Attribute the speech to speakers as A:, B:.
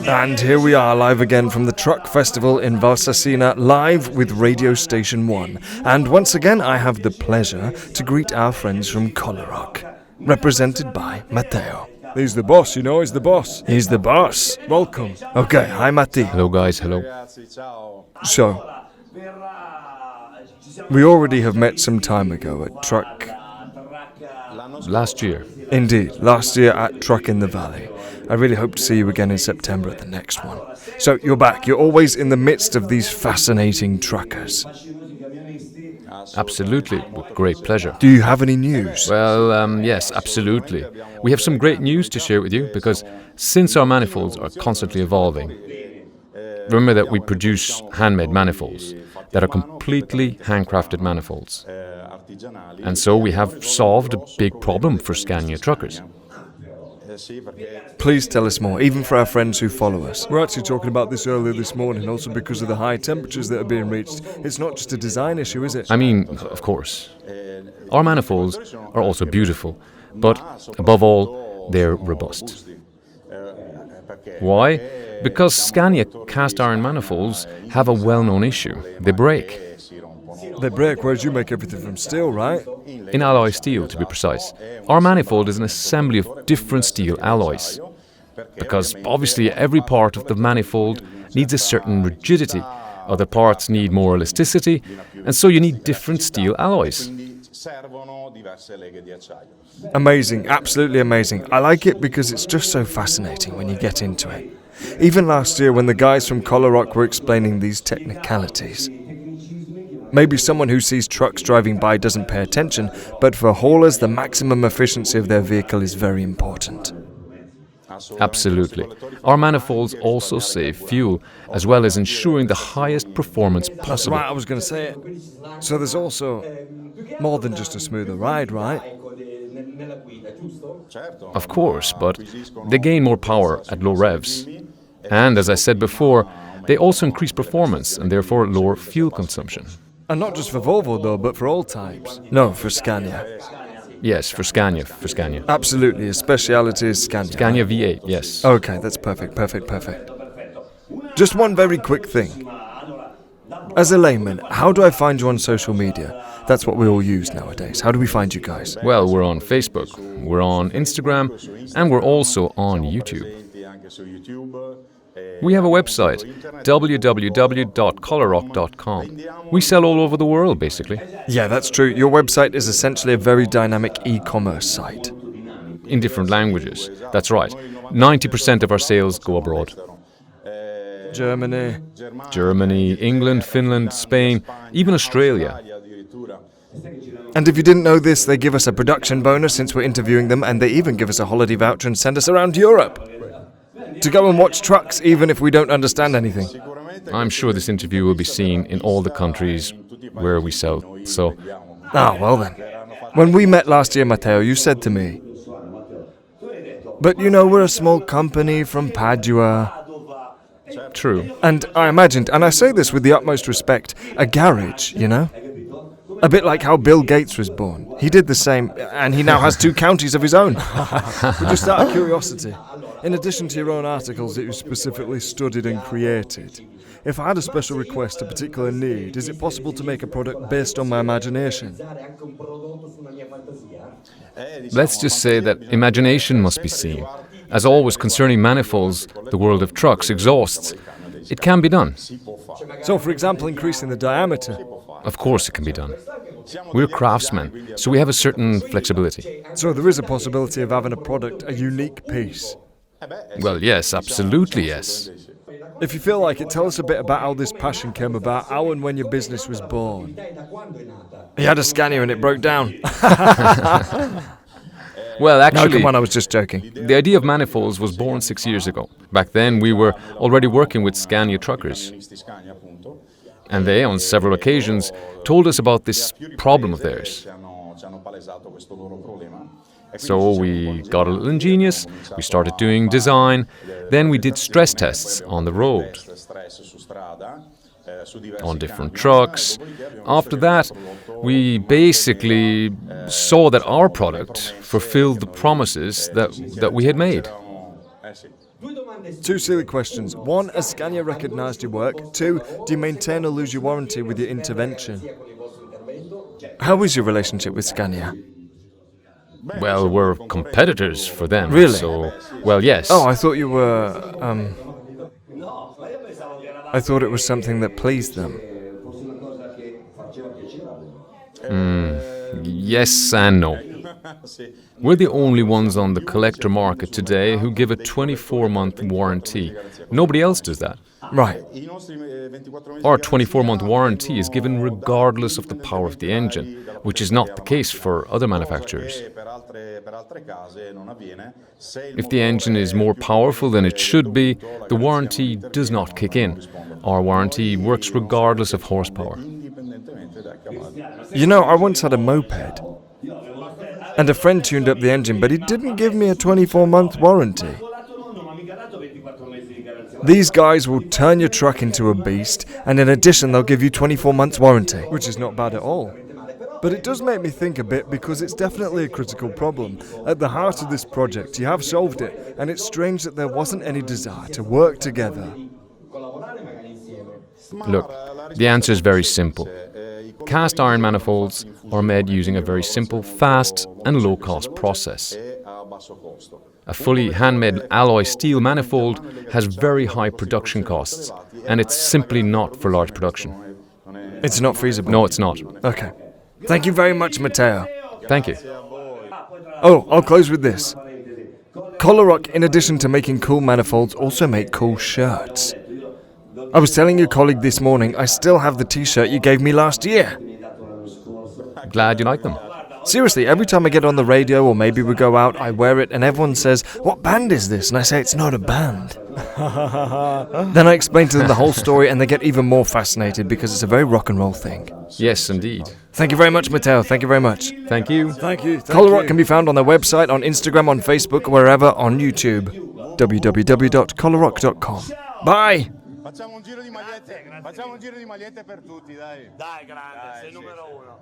A: And here we are live again from the Truck Festival in Valsassina, live with Radio Station 1. And once again I have the pleasure to greet our friends from Collerock, represented by Matteo. He's the boss, you know, he's the boss. He's the boss. Welcome. Okay, hi Matti.
B: Hello guys, hello.
A: So, we already have met some time ago at Truck.
B: Last year.
A: Indeed, last year at Truck in the Valley. I really hope to see you again in September at the next one. So, you're back. You're always in the midst of these fascinating truckers.
B: Absolutely, with great pleasure.
A: Do you have any news?
B: Well, yes, absolutely. We have some great news to share with you because since our manifolds are constantly evolving, remember that we produce handmade manifolds that are completely handcrafted manifolds. And so we have solved a big problem for Scania truckers.
A: Please tell us more, even for our friends who follow us. We're actually talking about this earlier this morning, also because of the high temperatures that are being reached. It's not just a design issue, is it?
B: I mean, of course. Our manifolds are also beautiful, but above all, they're robust. Why? Because Scania cast iron manifolds have a well-known issue. They break.
A: They break, whereas you make everything from steel, right?
B: In alloy steel, to be precise. Our manifold is an assembly of different steel alloys. Because obviously every part of the manifold needs a certain rigidity. Other parts need more elasticity, and so you need different steel alloys.
A: Amazing, absolutely amazing. I like it because it's just so fascinating when you get into it. Even last year when the guys from Collerock were explaining these technicalities. Maybe someone who sees trucks driving by doesn't pay attention, but for haulers the maximum efficiency of their vehicle is very important.
B: Absolutely. Our manifolds also save fuel, as well as ensuring the highest performance
A: That's
B: possible.
A: right, I was going to say it. So there's also more than just a smoother ride, right?
B: Of course, but they gain more power at low revs. And as I said before, they also increase performance and therefore lower fuel consumption.
A: And not just for Volvo though, but for all types. No, for Scania.
B: Yes, for Scania.
A: Absolutely, a speciality is Scania.
B: Scania V8, yes.
A: Okay, that's perfect. Just one very quick thing. As a layman, how do I find you on social media? That's what we all use nowadays. How do we find you guys?
B: Well, we're on Facebook, we're on Instagram, and we're also on YouTube. We have a website, www.collerock.com. We sell all over the world, basically.
A: Yeah, that's true. Your website is essentially a very dynamic e-commerce site.
B: In different languages. That's right. 90% of our sales go abroad.
A: Germany,
B: England, Finland, Spain, even Australia.
A: And if you didn't know this, they give us a production bonus since we're interviewing them, and they even give us a holiday voucher and send us around Europe to go and watch trucks, even if we don't understand anything.
B: I'm sure this interview will be seen in all the countries where we sell, so...
A: Well then. When we met last year, Matteo, you said to me, but you know, we're a small company from Padua.
B: True.
A: And I imagined, and I say this with the utmost respect, a garage, you know? A bit like how Bill Gates was born. He did the same, and he now has 2 counties of his own. But just out of curiosity, in addition to your own articles that you specifically studied and created, if I had a special request, a particular need, is it possible to make a product based on my imagination?
B: Let's just say that imagination must be seen. As always concerning manifolds, the world of trucks, exhausts, it can be done.
A: So, for example, increasing the diameter.
B: Of course it can be done. We're craftsmen, so we have a certain flexibility.
A: So there is a possibility of having a product, a unique piece.
B: Well, yes, absolutely yes.
A: If you feel like it, tell us a bit about how this passion came about, how and when your business was born. You had a Scania and it broke down.
B: Well, actually...
A: No, come on, I was just joking.
B: The idea of manifolds was born 6 years ago. Back then, we were already working with Scania truckers. And they, on several occasions, told us about this problem of theirs. So we got a little ingenious, we started doing design, then we did stress tests on the road, on different trucks. After that, we basically saw that our product fulfilled the promises that we had made.
A: Two silly questions. One, has Scania recognised your work? Two, do you maintain or lose your warranty with your intervention? How is your relationship with Scania?
B: Well, we're competitors for them.
A: Really?
B: So, well, yes.
A: Oh, I thought you were, I thought it was something that pleased them.
B: Yes and no. We're the only ones on the collector market today who give a 24-month warranty. Nobody else does that.
A: Right.
B: Our 24-month warranty is given regardless of the power of the engine, which is not the case for other manufacturers. If the engine is more powerful than it should be, the warranty does not kick in. Our warranty works regardless of horsepower.
A: You know, I once had a moped, and a friend tuned up the engine, but he didn't give me a 24-month warranty. These guys will turn your truck into a beast, and in addition they'll give you 24 months warranty, which is not bad at all. But it does make me think a bit, because it's definitely a critical problem. At the heart of this project, you have solved it, and it's strange that there wasn't any desire to work together.
B: Look, the answer is very simple. Cast iron manifolds are made using a very simple, fast and low-cost process. A fully handmade alloy steel manifold has very high production costs, and it's simply not for large production.
A: It's not feasible?
B: No, it's not.
A: Okay. Thank you very much, Matteo.
B: Thank you.
A: Oh, I'll close with this. Collerock, in addition to making cool manifolds, also make cool shirts. I was telling your colleague this morning, I still have the t-shirt you gave me last year.
B: Glad you like them.
A: Seriously, every time I get on the radio or maybe we go out, I wear it and everyone says, "What band is this?" And I say, "It's not a band." Then I explain to them the whole story and they get even more fascinated because it's a very rock and roll thing.
B: Yes, indeed.
A: Thank you very much, Matteo. Thank you very much.
B: Thank you.
A: Thank you. Collerock can be found on their website, on Instagram, on Facebook, wherever, on YouTube. www.collerock.com. Bye!
C: Facciamo un giro di magliette per tutti, dai. Dai, grande, sei numero uno.